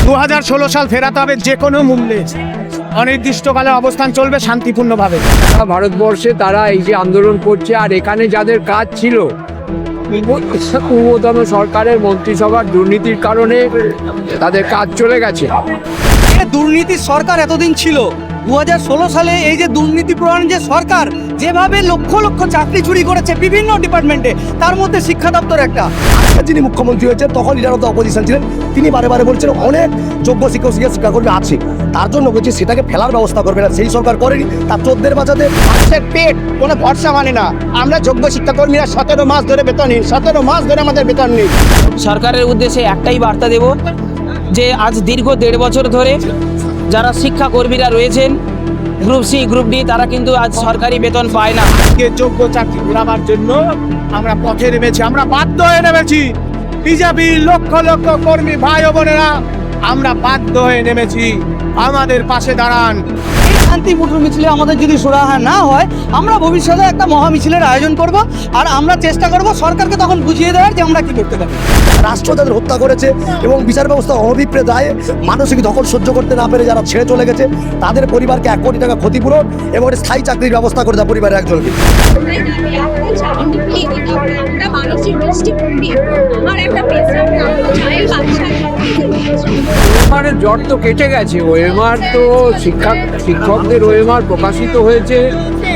2016 সাল ফেরাতে হবে যে কোনো মূল্যে। অনির্দিষ্টকালে অবস্থান চলবে শান্তিপূর্ণভাবে। ভারতবর্ষে তারা এই যে আন্দোলন করছে, আর এখানে যাদের কাজ ছিল পূর্বতন সরকারের মন্ত্রিসভার দুর্নীতির কারণে তাদের কাজ চলে গেছে। দুর্নীতির সরকার এতদিন ছিল, 2016 সালে এই যে দুর্নীতি প্রধান যে সরকার যেভাবে লক্ষ লক্ষ চাকরি চুরি করেছে বিভিন্ন ডিপার্টমেন্টে, তার মধ্যে শিক্ষা দপ্তর একটা। যিনি মুখ্যমন্ত্রী হয়েছেন তখন লিডার অফ দ্য অপোজিশন ছিলেন, তিনি বারে বারে বলছেন অনেক যোগ্য শিক্ষাকর্মী আছে, তার জন্য বলছি সেটাকে ফেলার ব্যবস্থা করবে না, সেই সরকার করেনি। তার চোদ্দের বাঁচাতে মানুষের পেট কোনো ভরসা মানে না। আমরা যোগ্য শিক্ষাকর্মীরা 17 মাস ধরে বেতন নিই, 17 মাস ধরে আমাদের বেতন নেই। সরকারের উদ্দেশ্যে একটাই বার্তা দেব যে আজ দীর্ঘ 1.5 বছর ধরে যারা শিক্ষাকর্মীরা রয়েছেন গ্রুপ সি গ্রুপ ডি, তারা কিন্তু আজ সরকারি বেতন পায় না। যোগ্য চাকরি ঘোরাবার জন্য আমরা পথে নেমেছি, আমরা বাধ্য হয়ে নেমেছি। বিজেপি লক্ষ লক্ষ কর্মী ভাই ও বোনেরা আমরা বাধ্য হয়ে নেমেছি, আমাদের পাশে দাঁড়ান। শান্তিপূর্ণ মিছিলে আমাদের যদি সুরাহা না হয়, আমরা ভবিষ্যতে একটা মহা মিছিলের আয়োজন করব, আর আমরা চেষ্টা করব সরকারকে তখন বুঝিয়ে দেওয়ার যে আমরা কি করতে পারি। রাষ্ট্র তাদের হত্যা করেছে এবং বিচার ব্যবস্থা অনভিপ্রেত দায়ে মানসিক দখল সহ্য করতে না পেরে যারা ছেড়ে চলে গেছে তাদের পরিবারকে 1 কোটি টাকা ক্ষতিপূরণ এবং একটা স্থায়ী চাকরির ব্যবস্থা করে দেয় পরিবারের একজনকে। ওএমআরের জ্বর তো কেটে গেছে। ওএমআর তো শিক্ষকদের ওএমআর প্রকাশিত হয়েছে,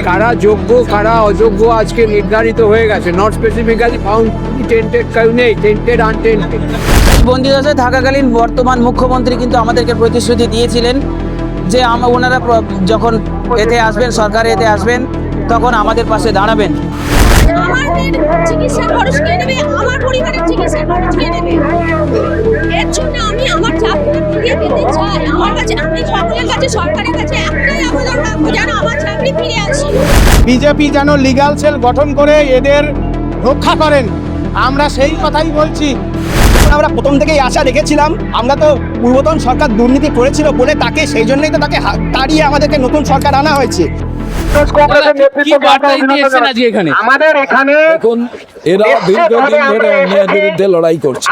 কারা যোগ্য কারা অযোগ্য আজকে নির্ধারিত হয়ে গেছে। নট স্পেসিফিক্যালি ফাউন্ড টেন্টেড কেউ নেই, টেন্টেড আনটেন্টেড। বন্দিদশায় থাকাকালীন বর্তমান মুখ্যমন্ত্রী কিন্তু আমাদেরকে প্রতিশ্রুতি দিয়েছিলেন যে ওনারা যখন এতে আসবেন, সরকারে এতে আসবেন, তখন আমাদের পাশে দাঁড়াবেন। আমাদের চিকিৎসা খরচ কে নেবে, আমার পরিবারের চিকিৎসা খরচ কে নেবে? এর জন্য আমি আমার চাকরি ফিরিয়ে পেতে চাই। আমার কাছে, আমি সকলের কাছে, সরকারের কাছে একটাই আবেদন রাখবো, যেন আমার চাকরি ফিরে আসে। বিজেপি যেন লিগ্যাল সেল গঠন করে এদের রক্ষা করেন, আমরা সেই কথাই বলছি। আমরা প্রথম থেকেই আশা রেখেছিলাম, আমরা তো পূর্বতন সরকার দুর্নীতি করেছিল বলে তাকে, সেই জন্যই তো তাকে তাড়িয়ে আমাদেরকে নতুন সরকার আনা হয়েছে। আমাদের এখানে এখন এরা দীর্ঘদিন ধরে অন্যায়ের বিরুদ্ধে লড়াই করছে।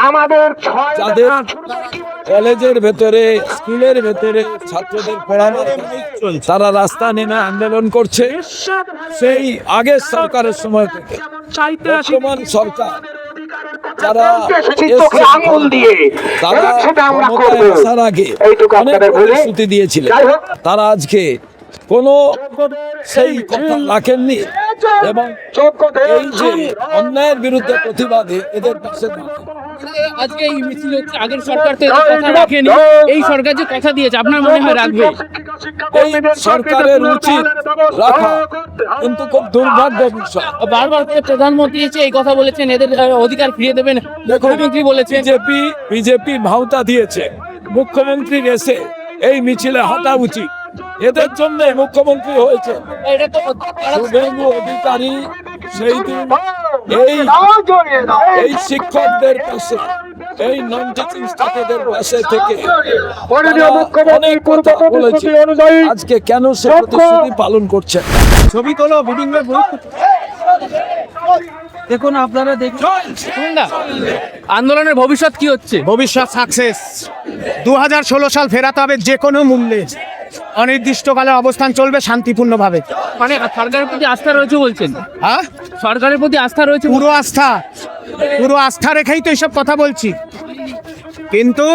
যাদের কলেজের ভেতরে, স্কুলের ভেতরে ছাত্রদের পড়ানো, তারা রাস্তা নেমে আন্দোলন করছে। সেই আগের সরকারের সময় থেকে বর্তমান সরকার যারা আসার আগে অনেক প্রতিশ্রুতি দিয়েছিলেন, তারা আজকে কোনো সেই কথা রাখেননি এবং এই যে অন্যায়ের বিরুদ্ধে প্রতিবাদে এদের পাশে আজকে এই মিছিল হচ্ছে। আগের সরকার তো কথা রাখেনি, এই সরকার যে কথা দিয়েছে আপনার মনে হয় রাখবে? এই সরকারের উচিত রাখা, কিন্তু খুব দুর্ভাগ্য বিষয়। বারবার করে প্রধানমন্ত্রী এসে এই কথা বলেছেন, এদের অধিকার ফিরিয়ে দেবেন। মুখ্যমন্ত্রী বলেছেন, বিজেপি ভাওতা দিয়েছে, মুখ্যমন্ত্রী এসে এই মিছিলে হাঁটা উচিত। এদের জন্য মুখ্যমন্ত্রী হয়েছে। এটা তো শুভেন্দু অধিকারী সেই দিন এই শিক্ষকদের পাশে, এই নন টিচিং স্টাফের পাশে থেকে অনেক কথা বলেছে। আজকে কেন সে প্রতিশ্রুতি পালন করছে? ছবি তোলো, বিভিন্ন দেখুন, আপনারা দেখুন না আন্দোলনের ভবিষ্যৎ কি হচ্ছে। ভবিষ্যৎ সাকসেস। 2016 সাল ফেরাতে হবে যে কোনো মূল্যে। অনির্দিষ্টকালে অবস্থান চলবে শান্তিপূর্ণভাবে। মানে সরকারের প্রতি আস্থা রয়েছে বলছেন? হ্যাঁ, সরকারের প্রতি আস্থা রয়েছে, পুরো আস্থা রেখেই তো এইসব কথা বলছি, কিন্তু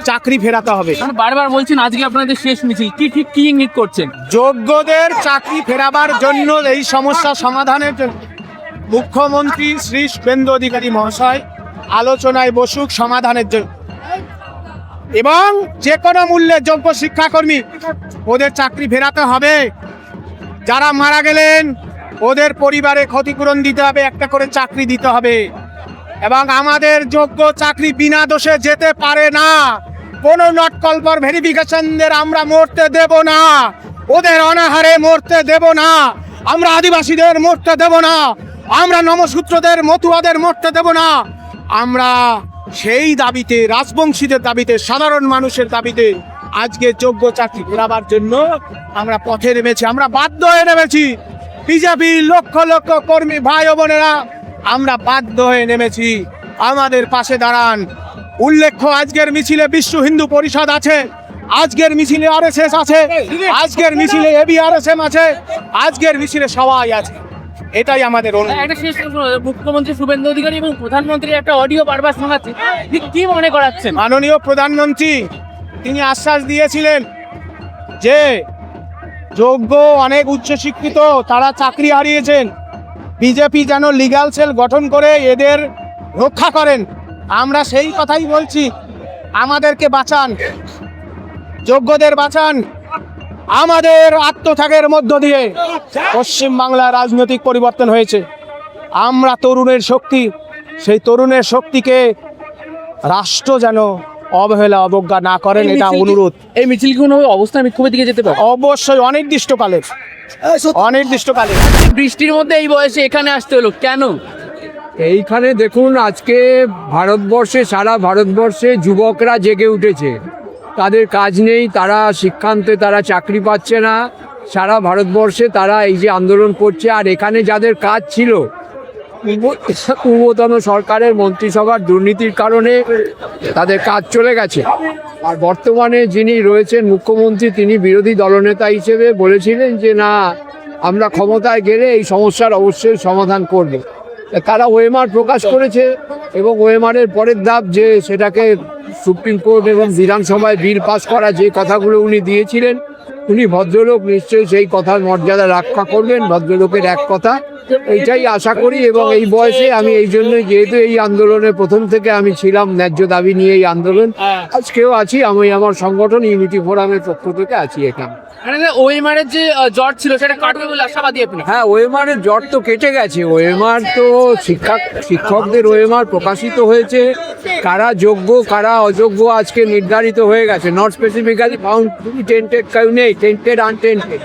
চাকরি ফেরাতে হবে। বারবার বলছেন আজকে আপনাদের শেষ মিছিল, কি ইঙ্গিত করছেন? যোগ্যদের চাকরি ফেরাবার জন্য, এই সমস্যা সমাধানের জন্য মুখ্যমন্ত্রী শ্রী শুভেন্দু অধিকারী মহাশয় আলোচনায় বসুক সমাধানের জন্য, এবং যে কোনো মূল্যে যোগ্য শিক্ষাকর্মী ওদের চাকরি ফেরাতে হবে। যারা মারা গেলেন ওদের পরিবারে ক্ষতিপূরণ দিতে হবে, একটা করে চাকরি দিতে হবে। এবং আমাদের যোগ্য চাকরি বিনা দোষে যেতে পারে না। কোনো নট কল ফর ভেরিফিকেশনদের আমরা মরতে দেব না, ওদের অনাহারে মরতে দেব না, আমরা আদিবাসীদের মরতে দেব না, আমরা নমশূদ্রদের মতুয়াদের মরতে দেব না। আমরা সেই দাবিতে, রাজবংশীদের দাবিতে, সাধারণ মানুষের দাবিতে আজকে যোগ্য চাকরি ঘোরাবার জন্য আমরা পথে নেমেছি, আমরা বাধ্য হয়ে নেমেছি। বিজেপি লক্ষ লক্ষ কর্মী ভাই ও বোনেরা আমরা বাধ্য হয়ে নেমেছি, আমাদের পাশে দাঁড়ান। উল্লেখ্য আজকের মিছিলে বিশ্ব হিন্দু পরিষদ আছে, আজকের মিছিলে আরএসএস আছে, আজকের মিছিলে এবিআরএসএম আছে, আজকের মিছিলে সবাই আছে। এটাই আমাদের অনুরোধ। একটা শেষ প্রশ্ন, মুখ্যমন্ত্রী শুভেন্দু অধিকারী এবং প্রধানমন্ত্রীর একটা অডিও বারবার শোনাচ্ছে, ঠিক কি মনে করাচ্ছেন? মাননীয় প্রধানমন্ত্রী তিনি আশ্বাস দিয়েছিলেন যে যোগ্য অনেক উচ্চশিক্ষিত তারা চাকরি হারিয়েছেন, বিজেপি যেন লিগ্যাল সেল গঠন করে এদের রক্ষা করেন। আমরা সেই কথাই বলছি, আমাদেরকে বাঁচান, যোগ্যদের বাঁচান। আমাদের আত্মত্যাগের মধ্য দিয়ে পশ্চিমবাংলার রাজনৈতিক পরিবর্তন হয়েছে। আমরা তরুণের শক্তি, সেই তরুণের শক্তিকে রাষ্ট্র যেন অবহেলা অবজ্ঞা না করেন, এটা অনুরোধ। এই মিছিল কি কোনো অবস্থায় বিক্ষোভের দিকে যেতে পারে? অবশ্যই অনির্দিষ্টকালের, অনির্দিষ্টকালের। বৃষ্টির মধ্যে এই বয়সে এখানে আসতে হলো কেন? এইখানে দেখুন, আজকে ভারতবর্ষে, সারা ভারতবর্ষে যুবকরা জেগে উঠেছে। তাদের কাজ নেই, তারা শিক্ষান্তে তারা চাকরি পাচ্ছে না। সারা ভারতবর্ষে তারা এই যে আন্দোলন করছে। আর এখানে যাদের কাজ ছিল, পূর্বতন সরকারের মন্ত্রিসভার দুর্নীতির কারণে তাদের কাজ চলে গেছে। আর বর্তমানে যিনি রয়েছেন মুখ্যমন্ত্রী, তিনি বিরোধী দলনেতা হিসেবে বলেছিলেন যে না, আমরা ক্ষমতায় গেলে এই সমস্যার অবশ্যই সমাধান করব। তারা ওএমআর প্রকাশ করেছে এবং ওএমআরের পরের ধাপ যে সেটাকে সুপ্রিম কোর্ট এবং বিধানসভায় বিল পাস করা, যে কথাগুলো উনি দিয়েছিলেন, উনি ভদ্রলোক, নিশ্চয়ই সেই কথার মর্যাদা রক্ষা করবেন। ভদ্রলোকের এক কথা, এইটাই আশা করি। এবং এই বয়সে আমি এই জন্যই, যেহেতু এই আন্দোলনের প্রথম থেকে আমি ছিলাম, ন্যায্য দাবি নিয়ে এই আন্দোলন, আজকেও আছি। আমি আমার সংগঠন ইউনিটি ফোরামের পক্ষ থেকে আছি এখানে। ওএমআর এর যে জট ছিল সেটা কাটবে বলে আশাবাদী আপনি? হ্যাঁ, ওএমআর এর জট তো কেটে গেছে। ওএমআর তো শিক্ষকদের ওএমআর প্রকাশিত হয়েছে। কারা যোগ্য কারা অযোগ্য আজকে নির্ধারিত হয়ে গেছে। নট স্পেসিফিক্যালি ফাউন্ড টেন্টেড, কেউ নেই, টেন্টেড আনটেন্টেড।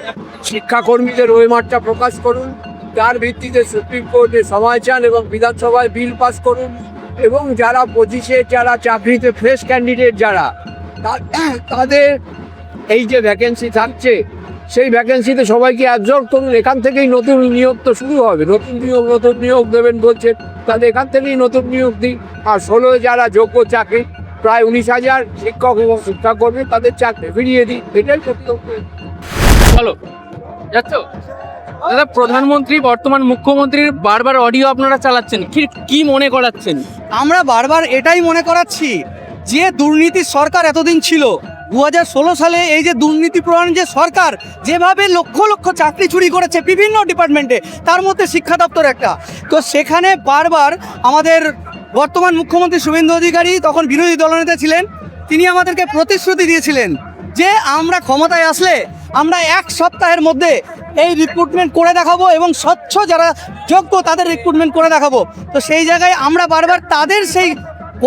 শিক্ষাকর্মীদের ওএমআরটা প্রকাশ করুন, তার ভিত্তিতে সুপ্রিম কোর্টে সময় চান এবং বিধানসভায় বিল পাস করুন। এবং যারা 25-এ যারা চাকরিতে ফ্রেশ ক্যান্ডিডেট যারা, তাদের এই যে ভ্যাকেন্সি থাকছে, সেই ভ্যাকেন্সিতে সবাইকে অ্যাবজর্ব করুন। এখান থেকেই নতুন নিয়োগ তো শুরু হবে। নতুন নিয়োগ দেবেন বলছেন, তাহলে এখান থেকেই নতুন নিয়োগ দিই। আর 16 যারা যোগ্য চাকরি, প্রায় 19,000 শিক্ষক এবং শিক্ষাকর্মী, তাদের চাকরি ফিরিয়ে দিই। এটাই কর্তব্য। চলো যাচ্ছ দাদা, প্রধানমন্ত্রী বর্তমান মুখ্যমন্ত্রীর বারবার অডিও আপনারা চালাচ্ছেন, কি মনে করাচ্ছেন? আমরা বারবার এটাই মনে করাচ্ছি যে দুর্নীতির সরকার এতদিন ছিল, 2016 সালে এই যে দুর্নীতি প্রধান যে সরকার, যেভাবে লক্ষ লক্ষ চাকরি চুরি করেছে বিভিন্ন ডিপার্টমেন্টে, তার মধ্যে শিক্ষা দপ্তর একটা। তো সেখানে বারবার আমাদের বর্তমান মুখ্যমন্ত্রী শুভেন্দু অধিকারী, তখন বিরোধী দলনেতা ছিলেন, তিনি আমাদেরকে প্রতিশ্রুতি দিয়েছিলেন যে আমরা ক্ষমতায় আসলে আমরা 1 সপ্তাহের মধ্যে এই রিক্রুটমেন্ট করে দেখাবো এবং স্বচ্ছ যারা যোগ্য তাদের রিক্রুটমেন্ট করে দেখাবো। তো সেই জায়গায় আমরা বারবার তাদের সেই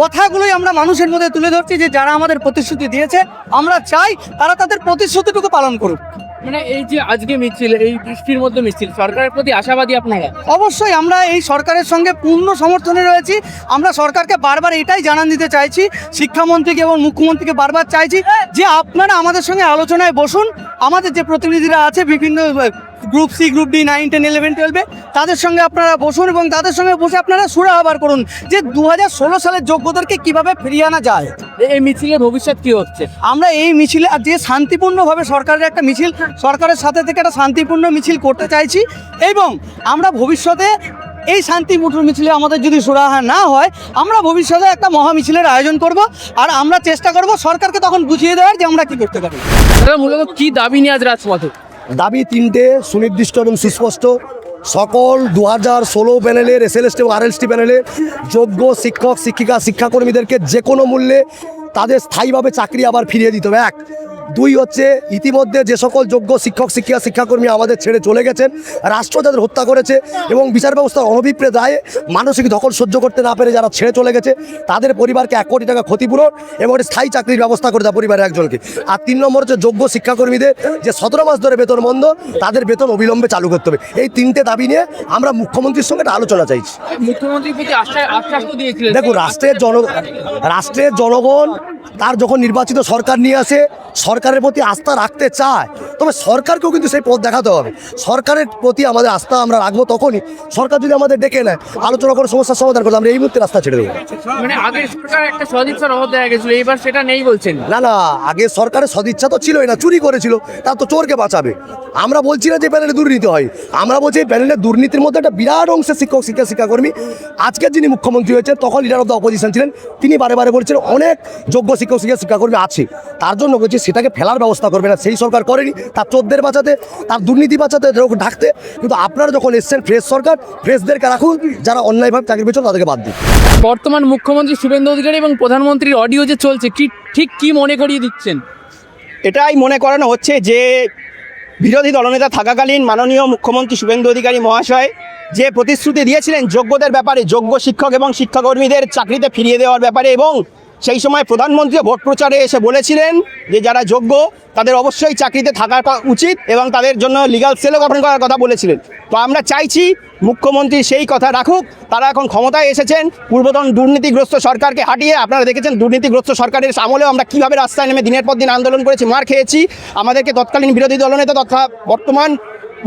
কথাগুলোই আমরা মানুষের মধ্যে তুলে ধরছি, যে যারা আমাদের প্রতিশ্রুতি দিয়েছে, আমরা চাই তারা তাদের প্রতিশ্রুতিটুকু পালন করুক। মানে এই যে আজকে মিছিল, এই বৃষ্টির মধ্যে মিছিল, সরকারের প্রতি আশাবাদী আপনারা? অবশ্যই আমরা এই সরকারের সঙ্গে পূর্ণ সমর্থনে রয়েছি। আমরা সরকারকে বারবার এটাই জানান দিতে চাইছি, শিক্ষামন্ত্রীকে এবং মুখ্যমন্ত্রীকে বারবার চাইছি যে আপনারা আমাদের সঙ্গে আলোচনায় বসুন। আমাদের যে প্রতিনিধিরা আছে বিভিন্ন গ্রুপ সি, গ্রুপ ডি, 9, 10, 11, 12, তাদের সঙ্গে আপনারা বসুন এবং তাদের সঙ্গে বসে আপনারা সুরাহাবার করুন যে 2016 সালের যোগ্যদেরকে কিভাবে ফিরিয়ে আনা যায়। এই মিছিলের ভবিষ্যৎ কি হচ্ছে? আমরা এই মিছিলে যে শান্তিপূর্ণভাবে সরকারের একটা মিছিল, সরকারের সাথে থেকে একটা শান্তিপূর্ণ মিছিল করতে চাইছি এবং আমরা ভবিষ্যতে এই শান্তিপূর্ণ মিছিলে আমাদের যদি সুরাহা না হয়, আমরা ভবিষ্যতে একটা মহা মিছিলের আয়োজন করব। আর আমরা চেষ্টা করব সরকারকে তখন বুঝিয়ে দেওয়ার যে আমরা কি করতে পারি। দাদা, মূলত কি দাবি নিয়ে আজ রাজপথে? দাবি 3টে, সুনির্দিষ্ট এবং সুস্পষ্ট। সকল 2016 প্যানেলের এসএলএসটি এবং আরএলএসটি প্যানেলের যোগ্য শিক্ষক শিক্ষিকা শিক্ষাকর্মীদেরকে যে কোনো মূল্যে তাদের স্থায়ীভাবে চাকরি আবার ফিরিয়ে দিতে হবে। 1, 2 হচ্ছে ইতিমধ্যে যে সকল যোগ্য শিক্ষক শিক্ষিকা শিক্ষাকর্মী আমাদের ছেড়ে চলে গেছেন, রাষ্ট্র যাদের হত্যা করেছে এবং বিচার ব্যবস্থার অনভিপ্রেত রায়ে মানসিক দখল সহ্য করতে না পেরে যারা ছেড়ে চলে গেছে, তাদের পরিবারকে 1 কোটি টাকা ক্ষতিপূরণ এবং স্থায়ী চাকরির ব্যবস্থা করে দেয় পরিবারের একজনকে। আর 3 নম্বর হচ্ছে যোগ্য শিক্ষাকর্মীদের যে 17 মাস ধরে বেতন বন্ধ, তাদের বেতন অবিলম্বে চালু করতে হবে। এই 3টে দাবি নিয়ে আমরা মুখ্যমন্ত্রীর সঙ্গে একটা আলোচনা চাইছি। মুখ্যমন্ত্রীর প্রতি আশ্বাস তো দিয়েছিলেন। দেখুন, রাষ্ট্রের জনগণ তার যখন নির্বাচিত সরকার নিয়ে আসে, সরকারের প্রতি আস্থা রাখতে চায়, তবে সরকারকেও কিন্তু সেই পথ দেখাতে হবে। সরকারের প্রতি আমাদের আস্থা আমরা রাখবো তখনই সরকার যদি আমাদের ডেকে নেয়, আলোচনা করে সমস্যার সমাধান করলে আমরা এই মুহূর্তে রাস্তা ছেড়ে দেবো। মানে আগের সরকার একটা সদিচ্ছার অভাব দেখা গেছিল, এবার সেটা নেই বলছেন? না না, আগে সরকারের সদিচ্ছা তো ছিলই না, চুরি করেছিল, তার তো চোরকে বাঁচাবে। আমরা বলছি না যে প্যানেলে দুর্নীতি হয়, আমরা বলছি এই প্যানেলের দুর্নীতির মধ্যে একটা বিরাট অংশের শিক্ষক শিক্ষাকর্মী। আজকের যিনি মুখ্যমন্ত্রী হয়েছেন, তখন লিডার অফ দ্য অপোজিশন ছিলেন, তিনি বারে বারে বলছেন অনেক যোগ্য শিক্ষক শিক্ষাকর্মী আছে, তার জন্য বলছি সেটাকে ফেলার ব্যবস্থা করবে না। সেই সরকার করেনি, তার চোরদের বাঁচাতে, তার দুর্নীতি বাঁচাতে, ঢাকতে। কিন্তু আপনারা যখন এসছেন ফ্রেশ সরকার, ফ্রেশদেরকে রাখুন, যারা অন্যায়ভাবে চাকরির পেছনে তাদেরকে বাদ দিন। বর্তমান মুখ্যমন্ত্রী শুভেন্দু অধিকারী এবং প্রধানমন্ত্রীর অডিও যে চলছে, ঠিক কি মনে করিয়ে দিচ্ছেন? এটাই মনে করানো হচ্ছে যে বিরোধী দলনেতা থাকাকালীন মাননীয় মুখ্যমন্ত্রী শুভেন্দু অধিকারী মহাশয় যে প্রতিশ্রুতি দিয়েছিলেন যোগ্যদের ব্যাপারে, যোগ্য শিক্ষক এবং শিক্ষাকর্মীদের চাকরিতে ফিরিয়ে দেওয়ার ব্যাপারে, এবং সেই সময় প্রধানমন্ত্রী ভোট প্রচারে এসে বলেছিলেন যে যারা যোগ্য তাদের অবশ্যই চাকরিতে থাকা উচিত এবং তাদের জন্য লিগ্যাল সেলও গঠন করার কথা বলেছিলেন। তো আমরা চাইছি মুখ্যমন্ত্রী সেই কথা রাখুক। তারা এখন ক্ষমতায় এসেছেন, পূর্বতন দুর্নীতিগ্রস্ত সরকারকে হাঁটিয়ে, আপনারা দেখেছেন দুর্নীতিগ্রস্ত সরকারের আমলেও আমরা কীভাবে রাস্তায় নেমে দিনের পর দিন আন্দোলন করেছি, মার খেয়েছি। আমাদেরকে তৎকালীন বিরোধী দলনেতা তথা বর্তমান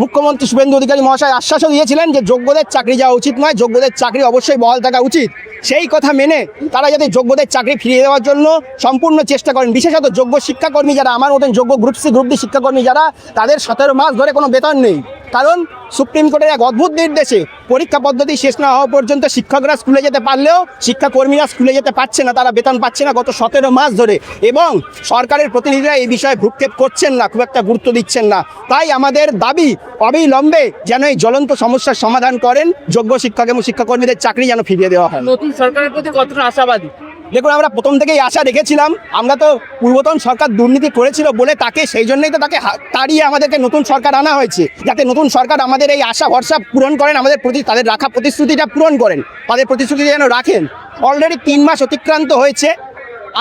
মুখ্যমন্ত্রী শুভেন্দু অধিকারী মহাশয় আশ্বাসও দিয়েছিলেন যে যোগ্যদের চাকরি যাওয়া উচিত নয়, যোগ্যদের চাকরি অবশ্যই বহাল থাকা উচিত। সেই কথা মেনে তারা যাতে যোগ্যদের চাকরি ফিরিয়ে দেওয়ার জন্য সম্পূর্ণ চেষ্টা করেন। বিশেষত যোগ্য শিক্ষাকর্মী যারা, আমার মতন যোগ্য গ্রুপ সি গ্রুপ ডি শিক্ষাকর্মী যারা, তাদের 17 মাস ধরে কোনো বেতন নেই। কারণ সুপ্রিম কোর্টের এক অদ্ভুত নির্দেশে পরীক্ষা পদ্ধতি শেষ না হওয়া পর্যন্ত শিক্ষকরা স্কুলে যেতে পারলেও শিক্ষাকর্মীরা স্কুলে যেতে পারছে না, তারা বেতন পাচ্ছে না গত 17 মাস ধরে। এবং সরকারের প্রতিনিধিরা এই বিষয়ে ভ্রুক্ষেপ করছেন না, খুব একটা গুরুত্ব দিচ্ছেন না। তাই আমাদের দাবি অবিলম্বে যেন এই জ্বলন্ত সমস্যার সমাধান করেন, যোগ্য শিক্ষক এবং শিক্ষাকর্মীদের চাকরি যেন ফিরিয়ে দেওয়া হয়। নতুন সরকারের প্রতি কতটা আশাবাদী? দেখুন, আমরা প্রথম থেকেই আশা রেখেছিলাম। আমরা তো পূর্বতন সরকার দুর্নীতি করেছিল বলে তাকে, সেই জন্যই তো তাকে তাড়িয়ে আমাদেরকে নতুন সরকার আনা হয়েছে, যাতে নতুন সরকার আমাদের এই আশা ভরসা পূরণ করেন, আমাদের প্রতি তাদের রাখা প্রতিশ্রুতিটা পূরণ করেন, তাদের প্রতিশ্রুতি যেন রাখেন। অলরেডি 3 মাস অতিক্রান্ত হয়েছে,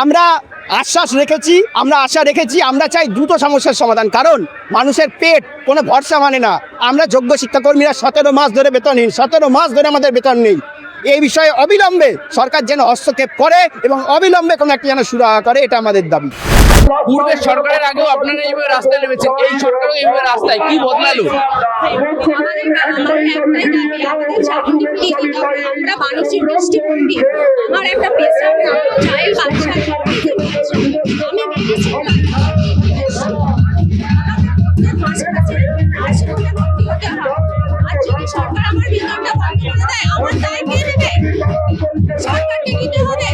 আমরা আশ্বাস রেখেছি, আমরা আশা রেখেছি, আমরা চাই দ্রুত সমস্যার সমাধান। কারণ মানুষের পেট কোনো ভরসা মানে না। আমরা যোগ্য শিক্ষাকর্মীরা 17 মাস ধরে বেতনহীন, 17 মাস ধরে আমাদের বেতন নেই। এই বিষয়ে অবিলম্বে সরকার যেন হস্তক্ষেপ করে এবং অবিলম্বে কোনো একটা যেন সুরাহা করে, এটা আমাদের দাবি। পূর্বের সরকারের আগেও আপনারা এইভাবে রাস্তায় নেমেছেন, এই সরকারও এইভাবে রাস্তায়, কি বদলালো? আমরা মানসিক দৃষ্টিভঙ্গি, আমার একটা পেশা, চাইল্ড বাচ্চা, আমি মেডিসিন সরকার আমার বেতনটা বন্ধ করে দেয়, আমার দায় কে দেবে? সরকারকে নিতে হবে।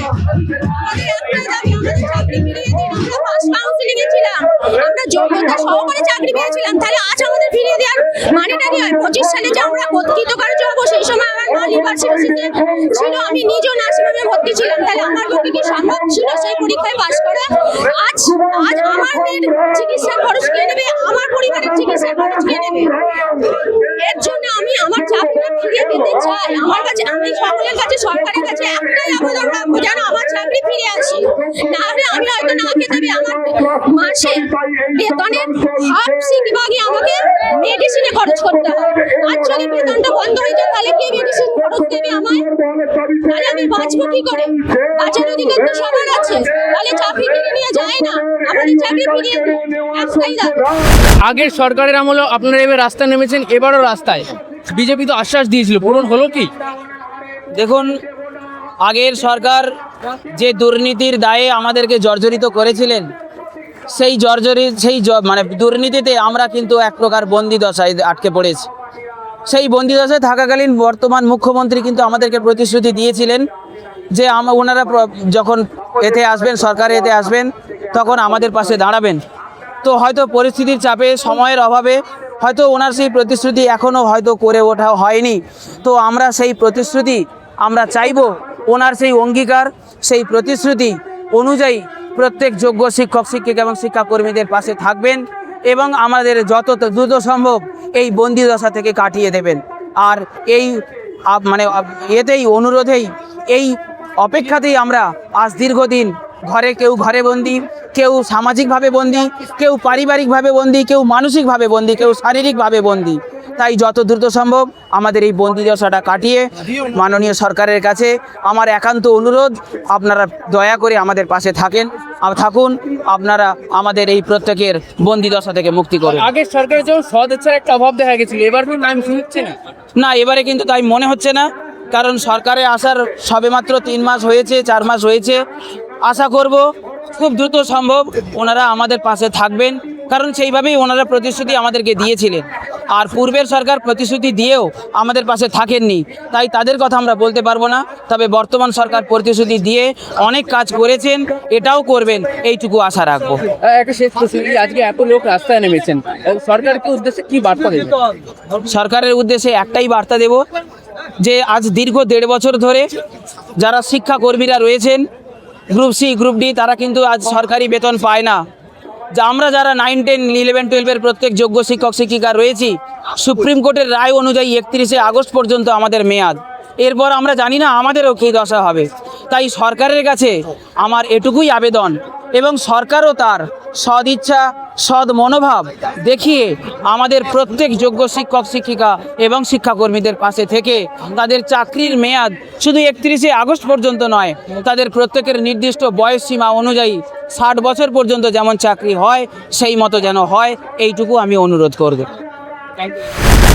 আমাদের একটা দাবি, আমাদের চাকরি ফিরিয়ে দিন। আমরা ফার্স্ট কাউন্সিলিং এ ছিলাম, আমরা যোগ্যতা সহকারে চাকরি পেয়েছিলাম, তাহলে আজ আমাদের ফিরিয়ে দেওয়ার মানেটা কি হয়? 25 সালে যে আমরা কৃতকার্য হবো, সেই সময় আমার মা লিভার সিরোসিসে ছিল, আমি নিজেও নার্সিংহোমে ভর্তি ছিলাম, তাহলে আমার পক্ষে কি সম্ভব ছিল সেই পরীক্ষায় পাশ করা? আজ আমার মেয়ের চিকিৎসার খরচ কে নেবে? আমার পরিবারের চিকিৎসার খরচ কে নেবে? এর জন্য আমি আমার চাকরিটা ফিরিয়ে পেতে চাই। আমার কাছে, আমি সকলের কাছে, সরকারের কাছে একটাই আবেদন রাখবো, যেন আমার চাকরি ফিরে আসি। না হলে আমি হয়তো না খেতে হবে, আমার মাসে বেতনের হাফ সিংভাগই আমাকে মেডিসিনে খরচ করতে হবে। আর যদি বেতনটা বন্ধ হয়ে যায়, তাহলে কে মেডিসিন খরচ দেবে আমায়? তাহলে আমি বাঁচবো কি করে? বাঁচার অধিকার তো সবার আছে, তাহলে চাকরি ফিরিয়ে নিয়ে যায় না, আমাদের চাকরি ফিরিয়ে একটাই দাবি। আগের সরকারের আমলে আপনারা এবার রাস্তায় নেমেছেন, এবারও রাস্তায়। বিজেপি তো আশ্বাস দিয়েছিল, পূরণ হলো কি? দেখুন, আগের সরকার যে দুর্নীতির দায়ে আমাদেরকে জর্জরিত করেছিলেন, সেই মানে দুর্নীতিতে আমরা কিন্তু এক প্রকার বন্দি দশায় আটকে পড়েছি। সেই বন্দি দশায় থাকাকালীন বর্তমান মুখ্যমন্ত্রী কিন্তু আমাদেরকে প্রতিশ্রুতি দিয়েছিলেন যে ওনারা যখন এতে আসবেন, সরকারে এতে আসবেন, তখন আমাদের পাশে দাঁড়াবেন। তো হয়তো পরিস্থিতির চাপে, সময়ের অভাবে হয়তো ওনার সেই প্রতিশ্রুতি এখনও হয়তো করে ওঠা হয়নি। তো আমরা সেই প্রতিশ্রুতি, আমরা চাইব ওনার সেই অঙ্গীকার, সেই প্রতিশ্রুতি অনুযায়ী প্রত্যেক যোগ্য শিক্ষক শিক্ষিকা এবং শিক্ষাকর্মীদের পাশে থাকবেন এবং আমাদের যত দ্রুত সম্ভব এই বন্দি দশা থেকে কাটিয়ে দেবেন। আর এই মানে এতেই, অনুরোধেই, এই অপেক্ষাতেই আমরা আজ দীর্ঘদিন কেউ ঘরে বন্দি, কেউ সামাজিকভাবে বন্দি, কেউ পারিবারিকভাবে বন্দি, কেউ মানসিকভাবে বন্দি, কেউ শারীরিকভাবে বন্দি। তাই যত দ্রুত সম্ভব আমাদের এই বন্দি দশাটা কাটিয়ে মাননীয় সরকারের কাছে আমার একান্ত অনুরোধ, আপনারা দয়া করে আমাদের পাশে থাকুন, আপনারা আমাদের এই প্রত্যেকের বন্দি দশা থেকে মুক্তি করুন। আগের সরকারের যেমন সদিচ্ছার একটা অভাব দেখা গেছিল, এবার তো নাম শুনছে না। না, এবারে কিন্তু তাই মনে হচ্ছে না, কারণ সরকারে আসার সবেমাত্র 3 মাস হয়েছে, 4 মাস হয়েছে। আশা করব খুব দ্রুত সম্ভব ওনারা আমাদের পাশে থাকবেন, কারণ সেইভাবেই ওনারা প্রতিশ্রুতি আমাদেরকে দিয়েছিলেন। আর পূর্বের সরকার প্রতিশ্রুতি দিয়েও আমাদের পাশে থাকেননি, তাই তাদের কথা আমরা বলতে পারবো না। তবে বর্তমান সরকার প্রতিশ্রুতি দিয়ে অনেক কাজ করেছেন, এটাও করবেন, এইটুকু আশা রাখবো। একটা শেষ প্রশ্ন, আজকে এত লোক রাস্তায় নেমেছেন, সরকারকে উদ্দেশ্যে কি বার্তা দেবেন? সরকারের উদ্দেশ্যে একটাই বার্তা দেব, যে আজ দীর্ঘ 1.5 বছর ধরে যারা শিক্ষাকর্মীরা রয়েছেন গ্রুপ সি গ্রুপ ডি, তারা কিন্তু আজ সরকারি বেতন পায় না। যা আমরা যারা 9, 10, 11, 12-এর প্রত্যেক যোগ্য শিক্ষক শিক্ষিকা রয়েছি, সুপ্রিম কোর্টের রায় অনুযায়ী 31শে আগস্ট পর্যন্ত আমাদের মেয়াদ। এরপর আমরা জানি না আমাদেরও কী দশা হবে। তাই সরকারের কাছে আমার এটুকুই আবেদন, এবং সরকারও তার সদিচ্ছা সদ মনোভাব দেখিয়ে আমাদের প্রত্যেক যোগ্য শিক্ষক শিক্ষিকা এবং শিক্ষাকর্মীদের পাশে থেকে তাদের চাকরির মেয়াদ শুধু 31শে আগস্ট পর্যন্ত নয়, তাদের প্রত্যেকের নির্দিষ্ট বয়স সীমা অনুযায়ী 60 বছর পর্যন্ত যেমন চাকরি হয় সেই মতো যেন হয়, এইটুকু আমি অনুরোধ করব।